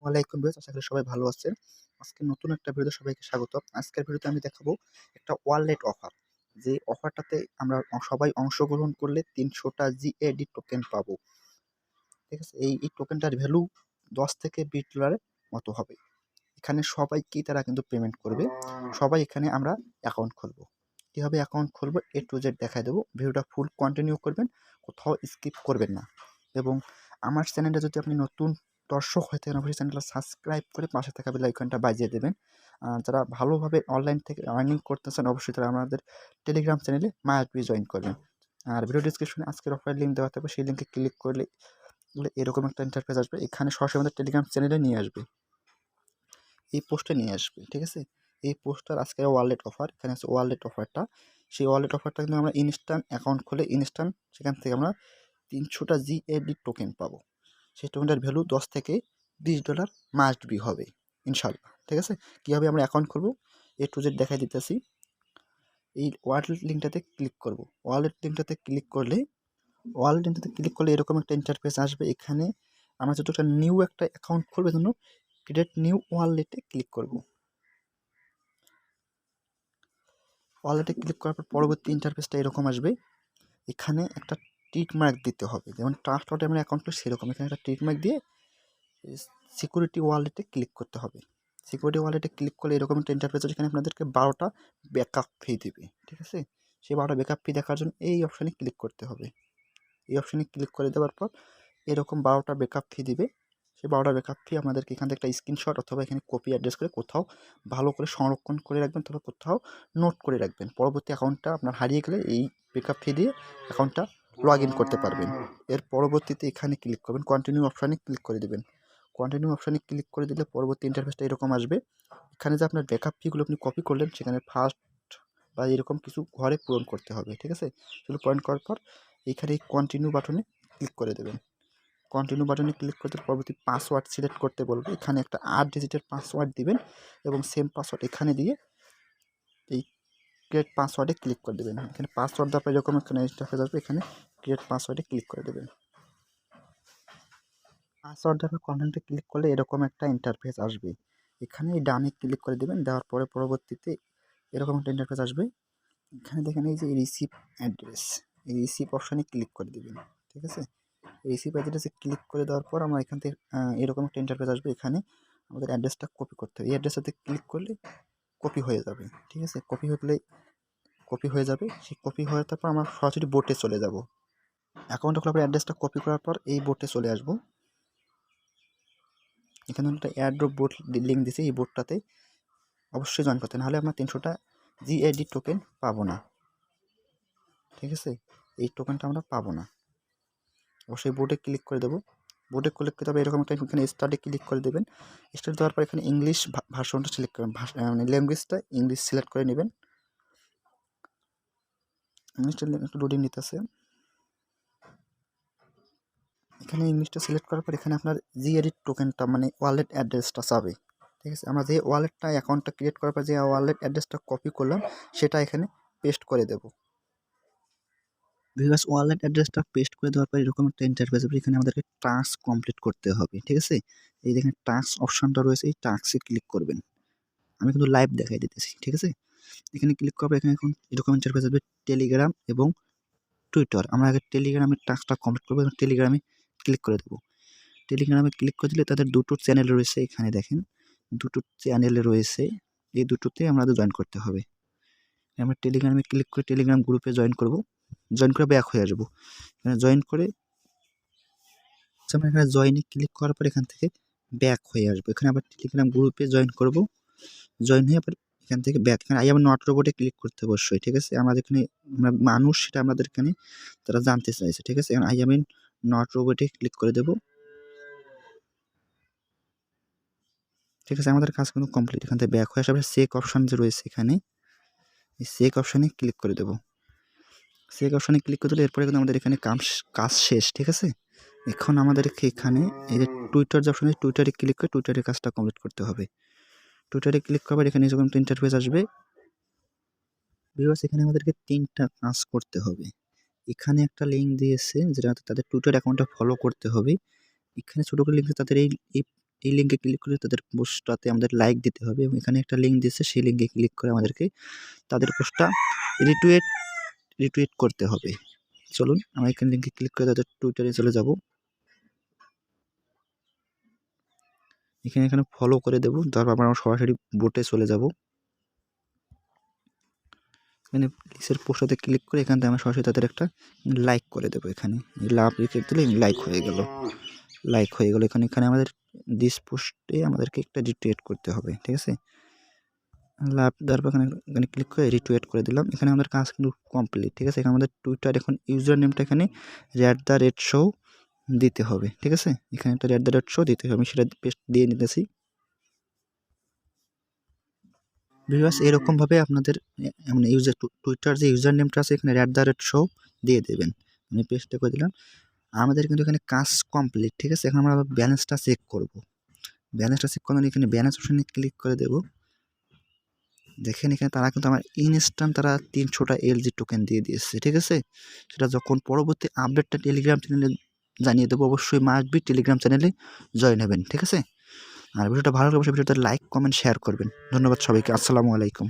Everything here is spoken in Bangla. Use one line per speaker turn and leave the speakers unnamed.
ওয়ালাইকুম ভিউয়ার্স, আশা করি সবাই ভালো আছেন। আজকে নতুন একটা ভিডিওতে সবাইকে স্বাগতম। আজকের ভিডিওতে আমি দেখাবো একটা ওয়ালেট অফার। যে অফারটাতে আমরা সবাই অংশগ্রহণ করলে ৩০০ টা GAD টোকেন পাবো। ঠিক আছে? এই টোকেনটার ভ্যালু ১০ থেকে $20 এর মতো হবে। এখানে সবাইকেই তারা কিন্তু পেমেন্ট করবে। সবাই এখানে আমরা অ্যাকাউন্ট খুলবো। কীভাবে অ্যাকাউন্ট খুলবো A to Z দেখায় দেবো। ভিডিওটা ফুল কন্টিনিউ করবেন, কোথাও স্কিপ করবেন না। এবং আমার চ্যানেলটা যদি আপনি নতুন দর্শক হয়ে থাকেন, অবশ্যই চ্যানেলটা সাবস্ক্রাইব করে পাশে থাকা বেল আইকনটা বাজিয়ে দেবেন। যারা ভালোভাবে অনলাইন থেকে আর্নিং করতেছেন, অবশ্যই তারা আমাদের টেলিগ্রাম চ্যানেলে মাস্ট বি জয়েন করবেন। আর ভিডিও ডিসক্রিপশনে আজকের অফার লিঙ্ক দেওয়া থাকবে, সেই লিঙ্কে ক্লিক করলে এরকম একটা ইন্টারফেস আসবে। এখানে সরাসরি আমাদের টেলিগ্রাম চ্যানেলে নিয়ে আসবে, এই পোস্টে নিয়ে আসবে। ঠিক আছে? এই পোস্টটার আজকের ওয়ালেট অফার, এখানে আছে ওয়ালেট অফারটা। সেই ওয়ালেট অফারটা কিন্তু আমরা ইনস্ট্যান্ট অ্যাকাউন্ট খুলে ইনস্ট্যান্ট সেখান থেকে আমরা ৩০০ টা GAD টোকেন পাবো। সেই টোকেনটার ভ্যালু ১০ থেকে $20 মাস্ট বি হবে ইনশাল্লাহ। ঠিক আছে? কীভাবে আমরা অ্যাকাউন্ট খুলবো A to Z দেখাই দিতেছি। এই ওয়ালেট লিঙ্কটাতে ক্লিক করব। ওয়ালেট লিঙ্কটাতে ক্লিক করলে এরকম একটা ইন্টারফেস আসবে। এখানে আমরা যত একটা নিউ একটা অ্যাকাউন্ট খুলবে জন্য ক্রিয়েট নিউ ওয়ালেটে ক্লিক করব। ওয়ালেটে ক্লিক করার পর পরবর্তী ইন্টারফেসটা এরকম আসবে। এখানে একটা টিক মার্ক দিতে হবে, যেমন ট্রাস্ট ওয়ালেটে আমরা অ্যাকাউন্ট করি সেরকম এখানে একটা টিক মার্ক দিয়ে সিকিউরিটি ওয়ালেটে ক্লিক করতে হবে। সিকিউরিটি ওয়ালেটে ক্লিক করলে এরকম একটা ইন্টারফেস আছে, এখানে আপনাদেরকে 12টা ব্যাকআপ ফি দেবে। ঠিক আছে? সেই 12টা ব্যাকআপ ফি দেখার জন্য এই অপশানে ক্লিক করতে হবে। এই অপশানে ক্লিক করে দেওয়ার পর এরকম 12টা ব্যাকআপ ফি দিবে। সেই 12টা ব্যাকআপ ফি আমাদেরকে এখান থেকে একটা স্ক্রিনশট অথবা এখানে কপি অ্যাড্রেস করে কোথাও ভালো করে সংরক্ষণ করে রাখবেন, অথবা কোথাও নোট করে রাখবেন। পরবর্তী অ্যাকাউন্টটা আপনার হারিয়ে গেলে এই ব্যাকআপ ফি দিয়ে অ্যাকাউন্টটা লগ ইন করতে পারবেন। এর পরবর্তীতে এখানে ক্লিক করবেন, কন্টিনিউ অপশানে ক্লিক করে দেবেন। কন্টিনিউ অপশানে ক্লিক করে দিলে পরবর্তী ইন্টারফেসটা এরকম আসবে। এখানে যে আপনার ব্যাকআপ ফিগুলো আপনি কপি করলেন সেখানে ফার্স্ট বা এরকম কিছু ঘরে পূরণ করতে হবে। ঠিক আছে? সেগুলো পয়েন্ট করার পর এখানে এই কন্টিনিউ বাটনে ক্লিক করে দেবেন। কন্টিনিউ বাটনে ক্লিক করতে পরবর্তী পাসওয়ার্ড সিলেক্ট করতে বলবে। এখানে একটা 8 ডিজিটের পাসওয়ার্ড দিবেন এবং সেম পাসওয়ার্ড এখানে দিয়ে এই ক্রিয়েট পাসওয়ার্ডে ক্লিক করে দেবেন। এখানে পাসওয়ার্ড দেওয়ার পর এরকম এখানে ইন্টারফেস আসবে, এখানে ক্রিয়েট পাসওয়ার্ডে ক্লিক করে দেবেন। পাসওয়ার্ড দেওয়ার পর কন্টেন্টে ক্লিক করলে এরকম একটা ইন্টারফেস আসবে। এখানে ডানে ক্লিক করে দেবেন, দেওয়ার পরে পরবর্তীতে এরকম একটা ইন্টারফেস আসবে। এখানে দেখেন এই যে রিসিভ অ্যাড্রেস, এই রিসিভ অপশানে ক্লিক করে দেবেন। ঠিক আছে? রিসিভ অ্যাড্রেসে ক্লিক করে দেওয়ার পর আমরা এখান থেকে এরকম একটা ইন্টারফেস আসবে। এখানে আমাদের অ্যাড্রেসটা কপি করতে হবে। এই অ্যাড্রেসটাতে ক্লিক করলে কপি হয়ে যাবে। ঠিক আছে? কপি হয়ে যাবে। সেই কপি হয়ে তারপর আমরা সরাসরি বোটে চলে যাব। অ্যাকাউন্টটা খোলার পর অ্যাড্রেসটা কপি করার পর এই বোটে চলে আসব। এখানে একটা এয়ারড্রপ বোট লিঙ্ক দিয়েছি, এই বোটটাতে অবশ্যই জয়েন করতে, নাহলে আমরা ৩০০ টা GAD টোকেন পাবো না। ঠিক আছে? এই টোকেনটা আমরা পাবো না। অবশ্যই বোর্ডে ক্লিক করে দেবো। বোর্ডে ক্লিক করতে হবে, এরকম একটা এখানে স্টার্টে ক্লিক করে দেবেন। স্টার্ট দেওয়ার পর এখানে ইংলিশ ভার্সনটা সিলেক্ট করবেন, মানে ল্যাঙ্গুয়েজটা ইংলিশ সিলেক্ট করে নেবেন। ইংলিশটা একটু লোডিং নিতেছে। এখানে ইংলিশটা সিলেক্ট করার পর এখানে আপনার GAD টোকেনটা মানে ওয়ালেট অ্যাড্রেসটা চাবে। ঠিক আছে? আমরা যে ওয়ালেটটা অ্যাকাউন্টটা ক্রিয়েট করার পর যে ওয়ালেট অ্যাড্রেসটা কপি করলাম সেটা এখানে পেস্ট করে দেবো। ভিউয়ার্স, ওয়ালেট অ্যাড্রেসটা পেস্ট করে দেওয়ার পর এরকম একটা ইন্টারফেস হবে। এখানে আমাদেরকে টাস্ক কমপ্লিট করতে হবে। ঠিক আছে? এই দেখেন টাস্ক অপশনটা রয়েছে, এই টাস্কে ক্লিক করবেন। আমি কিন্তু লাইভ দেখাই দিতেছি। ঠিক আছে? এখানে ক্লিক করবে, এখানে এখন এরকম ইন্টারফেস আসবে টেলিগ্রাম এবং টুইটার। আমরা আগে টেলিগ্রামের টাস্কটা কমপ্লিট করবো এবং টেলিগ্রামে ক্লিক করে দেবো। টেলিগ্রামে ক্লিক করে দিলে তাদের দুটো চ্যানেল রয়েছে, এখানে দেখেন দুটো চ্যানেল রয়েছে। এই দুটোতে আমাদের জয়েন করতে হবে। আমরা টেলিগ্রামে ক্লিক করে টেলিগ্রাম গ্রুপে জয়েন করব। জয়েন করে ব্যাক হয়ে আসবো। এখানে জয়েন করে আমরা এখানে জয়েনে ক্লিক করার পর এখান থেকে ব্যাক হয়ে আসবো। এখানে আবার টেলিগ্রাম গ্রুপে জয়েন করব। জয়েন হয়ে আবার এখান থেকে ব্যাক, এখানে আই এম নট রোবটে ক্লিক করতে অবশ্যই। ঠিক আছে? আমাদের এখানে আমরা মানুষ, সেটা আমাদের এখানে তারা জানতে চাইছে। ঠিক আছে? এখন আই এম নট রোবটে ক্লিক করে দেব। ঠিক আছে? আমাদের কাজ কিন্তু কমপ্লিট। এখান থেকে ব্যাক হয়ে আসবে, চেক অপশান যে রয়েছে এখানে এই চেক অপশানে ক্লিক করে দেব। চেক অপশানে ক্লিক করে দিলে এরপরে কিন্তু আমাদের এখানে কাজ শেষ। ঠিক আছে? এখন আমাদেরকে এখানে এই যে টুইটার যে অপশন আছে, টুইটারে ক্লিক করে টুইটারের কাজটা কমপ্লিট করতে হবে। টুইটারে ক্লিক করবার এখানে যখন ইন্টারফেস আসবে, ভিউয়ার্স এখানে আমাদেরকে 3টা কাজ করতে হবে। এখানে একটা লিঙ্ক দিয়েছে যেটা তাদের টুইটার অ্যাকাউন্টটা ফলো করতে হবে। এখানে ছোট করে লিঙ্ক তাদের এই এই লিঙ্কে ক্লিক করে তাদের পোস্টটাতে আমাদের লাইক দিতে হবে এবং এখানে একটা লিঙ্ক দিয়েছে, সেই লিঙ্কে ক্লিক করে আমাদেরকে তাদের পোস্টটা রিটুইট করতে হবে। চলুন আমরা এখানে লিঙ্কে ক্লিক করে তাদের টুইটারে চলে যাব। এখানে ফলো করে দেব, তারপর আমরা সরাসরি বোটে চলে যাব। এখানে লিসের পোস্টটাতে ক্লিক করে এখান থেকে আমরা সরাসরি তাদের একটা লাইক করে দেবো। এখানে লাভ রেখে দিলে লাইক হয়ে গেল। এখানে আমাদের দিস পোস্টে আমাদেরকে একটা রিটুইট করতে হবে, ঠিক আছে। লাভ দেওয়ার পর এখানে ক্লিক করে রিটুইট করে দিলাম। এখানে আমাদের কাজ কিন্তু কমপ্লিট, ঠিক আছে। এখানে আমাদের টুইটার এখন ইউজার নেমটা এখানে @show দিতে হবে, ঠিক আছে। এখানে একটা @show দিতে হবে, আমি সেটা পেস্ট দিয়ে নিতেছি। ভিউয়ার্স এরকমভাবে আপনাদের মানে টুইটার যে ইউজার নেমটা আছে এখানে @show দিয়ে দেবেন। আমি পেস্টটা করে দিলাম। আমাদের কিন্তু এখানে কাজ কমপ্লিট, ঠিক আছে। এখন আমরা ব্যালেন্সটা চেক করব। ব্যালেন্সটা চেক করার এখানে ব্যালেন্স অপশনে ক্লিক করে দেব। দেখেন এখানে তারা কিন্তু আমার ইনস্ট্যান্ট তারা 300টা এলজি টোকেন দিয়ে দিয়েছে, ঠিক আছে। সেটা যখন পরবর্তী আপডেটটা টেলিগ্রাম চ্যানেলে জানিয়ে দেবো, অবশ্যই মাস্ট বি টেলিগ্রাম চ্যানেলে জয়েন হবেন, ঠিক আছে। আর ভিডিওটা ভালো লাগলে অবশ্যই ভিডিওতে লাইক কমেন্ট শেয়ার করবেন। ধন্যবাদ সবাইকে। আসসালামু আলাইকুম।